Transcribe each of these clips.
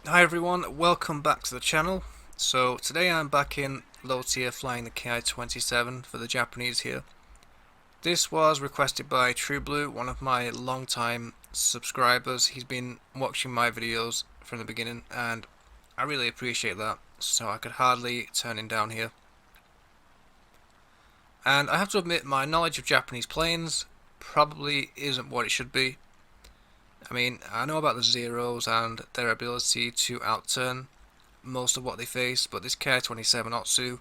Hi everyone, welcome back to the channel. So today I'm back in low tier flying the Ki-27 for the Japanese here. This was requested by True Blue, one of my long-time subscribers. He's been watching my videos from the beginning and I really appreciate that, so I could hardly turn him down here. And I have to admit, my knowledge of Japanese planes probably isn't what it should be. I mean, I know about the Zeros and their ability to outturn most of what they face, but this Ki-27 Otsu,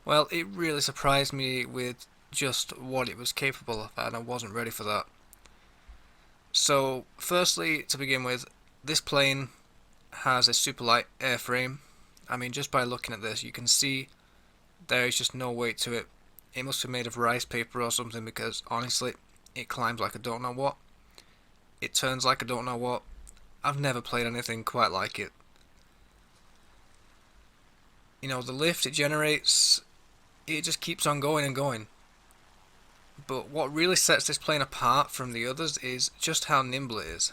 well, it really surprised me with just what it was capable of, and I wasn't ready for that. So, firstly, to begin with, this plane has a super light airframe. I mean, just by looking at this, you can see there is just no weight to it. It must be made of rice paper or something, because honestly, it climbs like I don't know what. It turns like I don't know what. I've never played anything quite like it. You know, the lift it generates, it just keeps on going and going. But what really sets this plane apart from the others is just how nimble it is.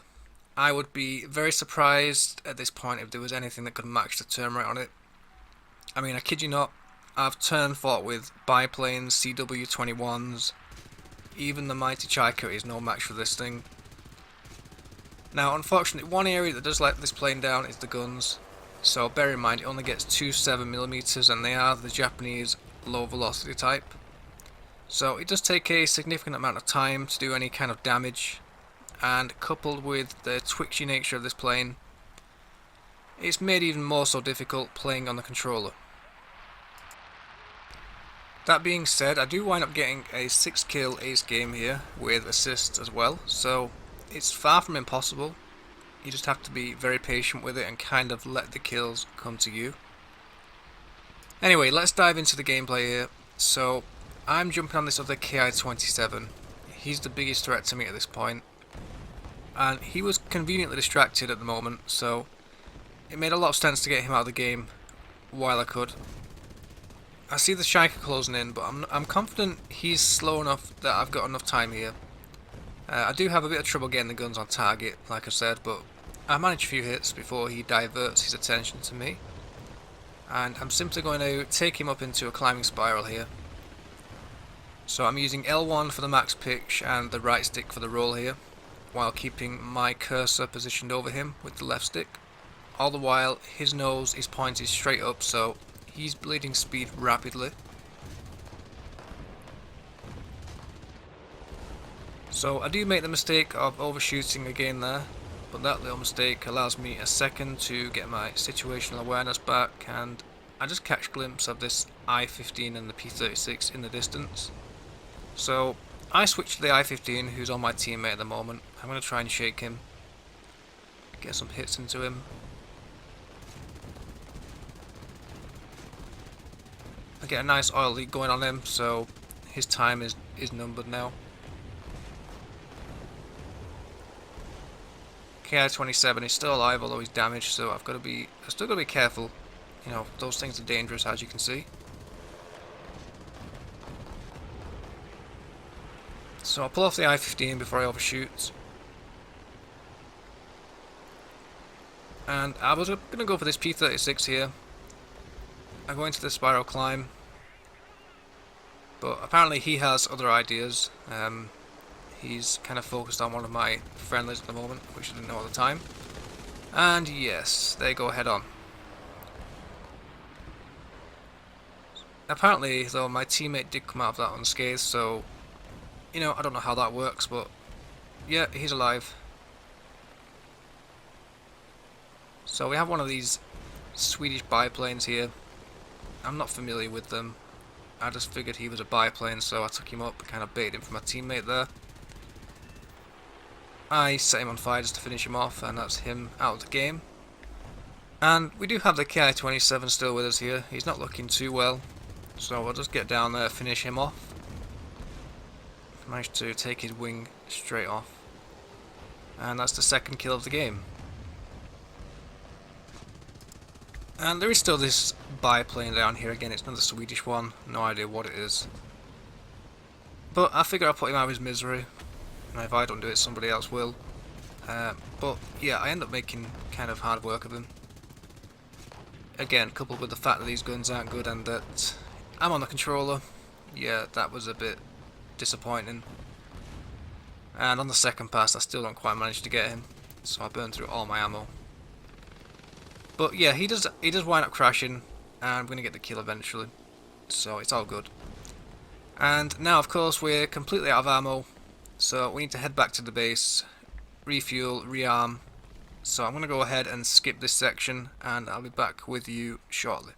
I would be very surprised at this point if there was anything that could match the turn rate on it. I mean, I kid you not, I've turn fought with biplanes, CW21s, even the mighty Chaika is no match for this thing. Now, unfortunately, one area that does let this plane down is the guns. So bear in mind, it only gets two 7mm, and they are the Japanese low velocity type. So it does take a significant amount of time to do any kind of damage, and coupled with the twitchy nature of this plane, it's made even more so difficult playing on the controller. That being said, I do wind up getting a 6-kill ace game here with assists as well, so it's far from impossible. You just have to be very patient with it and kind of let the kills come to you. Anyway, let's dive into the gameplay here. So, I'm jumping on this other Ki-27. He's the biggest threat to me at this point. And he was conveniently distracted at the moment, so it made a lot of sense to get him out of the game while I could. I see the Shaika closing in, but I'm confident he's slow enough that I've got enough time here. I do have a bit of trouble getting the guns on target, like I said, but I manage a few hits before he diverts his attention to me. And I'm simply going to take him up into a climbing spiral here. So I'm using L1 for the max pitch and the right stick for the roll here, while keeping my cursor positioned over him with the left stick. All the while, his nose is pointed straight up, so he's bleeding speed rapidly. So I do make the mistake of overshooting again there, but that little mistake allows me a second to get my situational awareness back, and I just catch a glimpse of this I-15 and the P-36 in the distance. So I switch to the I-15, who's on my teammate at the moment. I'm going to try and shake him, get some hits into him. I get a nice oil leak going on him, so his time is numbered now. Ki-27 is still alive, although he's damaged, so I've still got to be careful. You know, those things are dangerous, as you can see. So I'll pull off the I-15 before I overshoot. And I was going to go for this P-36 here. I go into the spiral climb, but apparently he has other ideas. He's kind of focused on one of my friendlies at the moment, which I didn't know at the time. And yes, they go head on. Apparently, though, my teammate did come out of that unscathed, so, you know, I don't know how that works, but yeah, he's alive. So we have one of these Swedish biplanes here. I'm not familiar with them. I just figured he was a biplane, so I took him up and kind of baited him for my teammate there. I set him on fire just to finish him off, and that's him out of the game. And we do have the Ki-27 still with us here. He's not looking too well, so I'll just get down there, finish him off. Managed to take his wing straight off. And that's the second kill of the game. And there is still this biplane down here again. It's another Swedish one. No idea what it is. But I figure I'll put him out of his misery. And if I don't do it, somebody else will. But yeah, I end up making kind of hard work of him. Again, coupled with the fact that these guns aren't good and that I'm on the controller, yeah, that was a bit disappointing. And on the second pass, I still don't quite manage to get him, so I burned through all my ammo. But yeah, he does wind up crashing, and I'm going to get the kill eventually, so it's all good. And now, of course, we're completely out of ammo, so we need to head back to the base, refuel, rearm. So I'm going to go ahead and skip this section, and I'll be back with you shortly.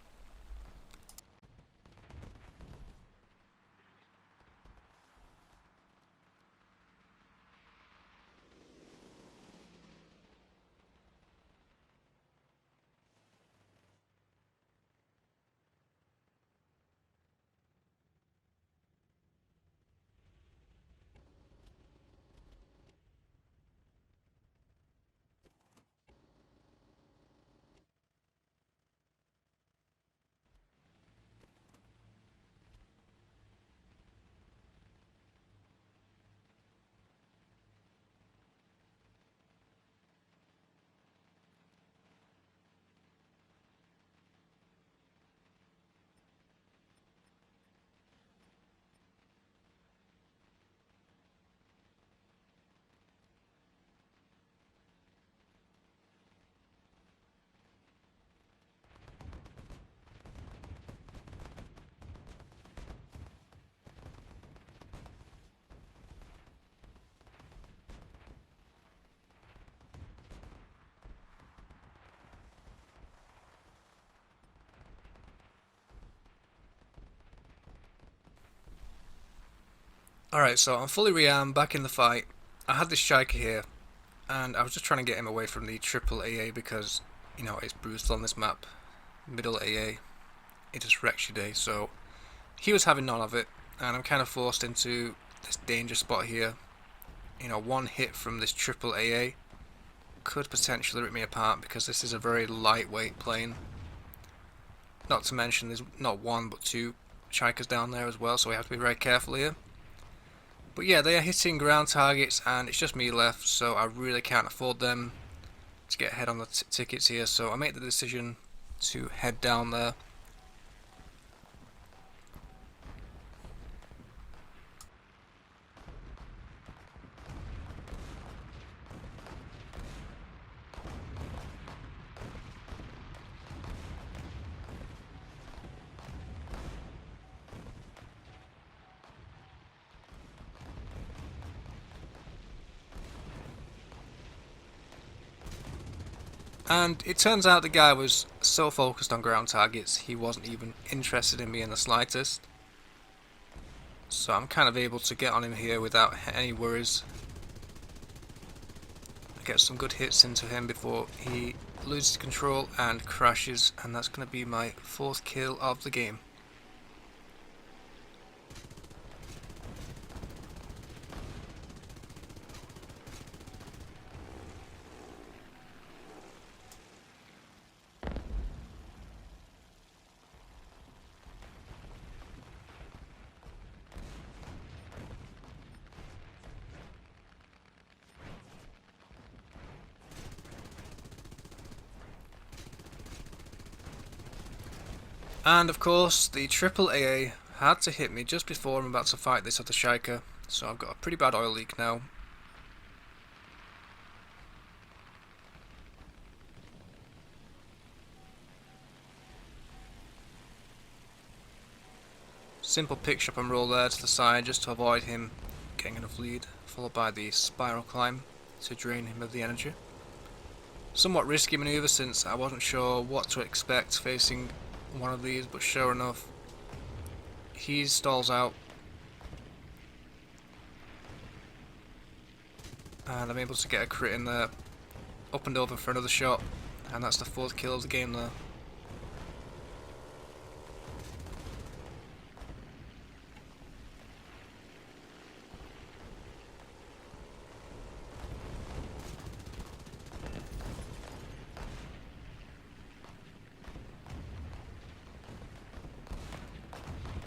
Alright, so I'm fully rearmed, back in the fight. I had this striker here, and I was just trying to get him away from the triple AA because, you know, it's brutal on this map. Middle AA, it just wrecks your day, so he was having none of it, and I'm kind of forced into this danger spot here. You know, one hit from this triple AA could potentially rip me apart because this is a very lightweight plane. Not to mention there's not one but two strikers down there as well, so we have to be very careful here. But yeah, they are hitting ground targets and it's just me left, so I really can't afford them to get ahead on the tickets here, so I make the decision to head down there. And it turns out the guy was so focused on ground targets, he wasn't even interested in me in the slightest. So I'm kind of able to get on him here without any worries. I get some good hits into him before he loses control and crashes, and that's going to be my fourth kill of the game. And of course, the triple AA had to hit me just before I'm about to fight this other striker, so I've got a pretty bad oil leak now. Simple pick shop and roll there to the side just to avoid him getting enough lead, followed by the spiral climb to drain him of the energy. Somewhat risky manoeuvre since I wasn't sure what to expect facing one of these, but sure enough, he stalls out and I'm able to get a crit in there, up and over for another shot, and that's the fourth kill of the game there.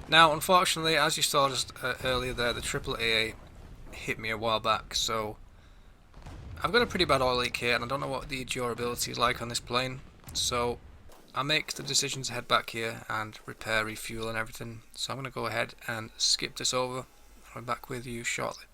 Now, unfortunately, as you saw just earlier there, the triple AA hit me a while back, so I've got a pretty bad oil leak here, and I don't know what the durability is like on this plane, so I make the decision to head back here and repair, refuel and everything. So I'm going to go ahead and skip this over. I'll be back with you shortly.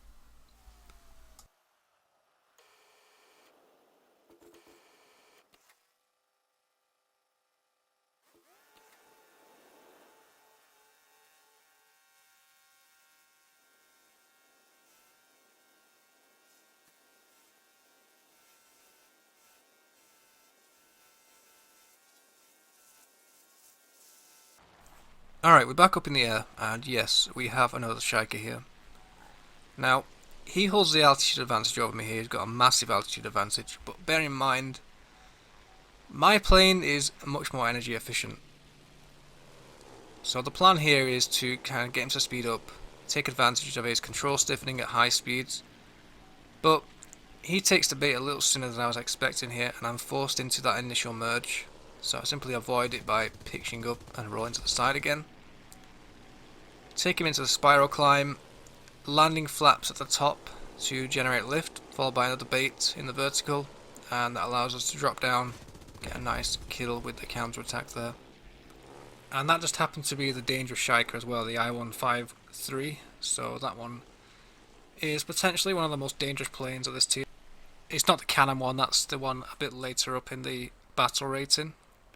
Alright, we're back up in the air, and yes, we have another Shiker here. Now, he holds the altitude advantage over me here, he's got a massive altitude advantage, but bear in mind, my plane is much more energy efficient. So the plan here is to kind of get him to speed up, take advantage of his control stiffening at high speeds, but he takes the bait a little sooner than I was expecting here, and I'm forced into that initial merge. So I simply avoid it by pitching up and rolling to the side again. Take him into the spiral climb, landing flaps at the top to generate lift, followed by another bait in the vertical, and that allows us to drop down, get a nice kill with the counter attack there. And that just happened to be the dangerous Shiker as well, the I-153, so that one is potentially one of the most dangerous planes of this tier. It's not the cannon one, that's the one a bit later up in the battle rating,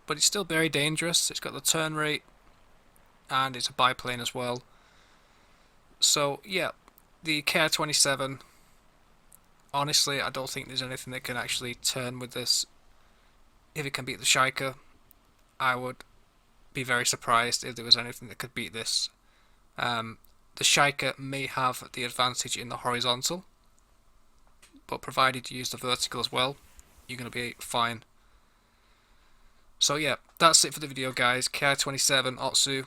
but it's still very dangerous. It's got the turn rate and it's a biplane as well. So yeah, the Ki-27, honestly I don't think there's anything that can actually turn with this. If it can beat the Shiker, I would be very surprised if there was anything that could beat this. The Shiker may have the advantage in the horizontal, but provided you use the vertical as well, you're going to be fine. So yeah, that's it for the video guys. Ki-27 Otsu,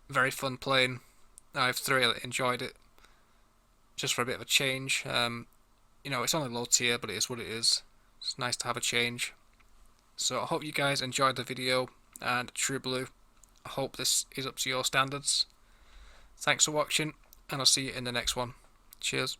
very fun plane. I've thoroughly enjoyed it, just for a bit of a change. You know, it's only low tier, but it is what it is. It's nice to have a change. So I hope you guys enjoyed the video, and True Blue, I hope this is up to your standards. Thanks for watching, and I'll see you in the next one. Cheers.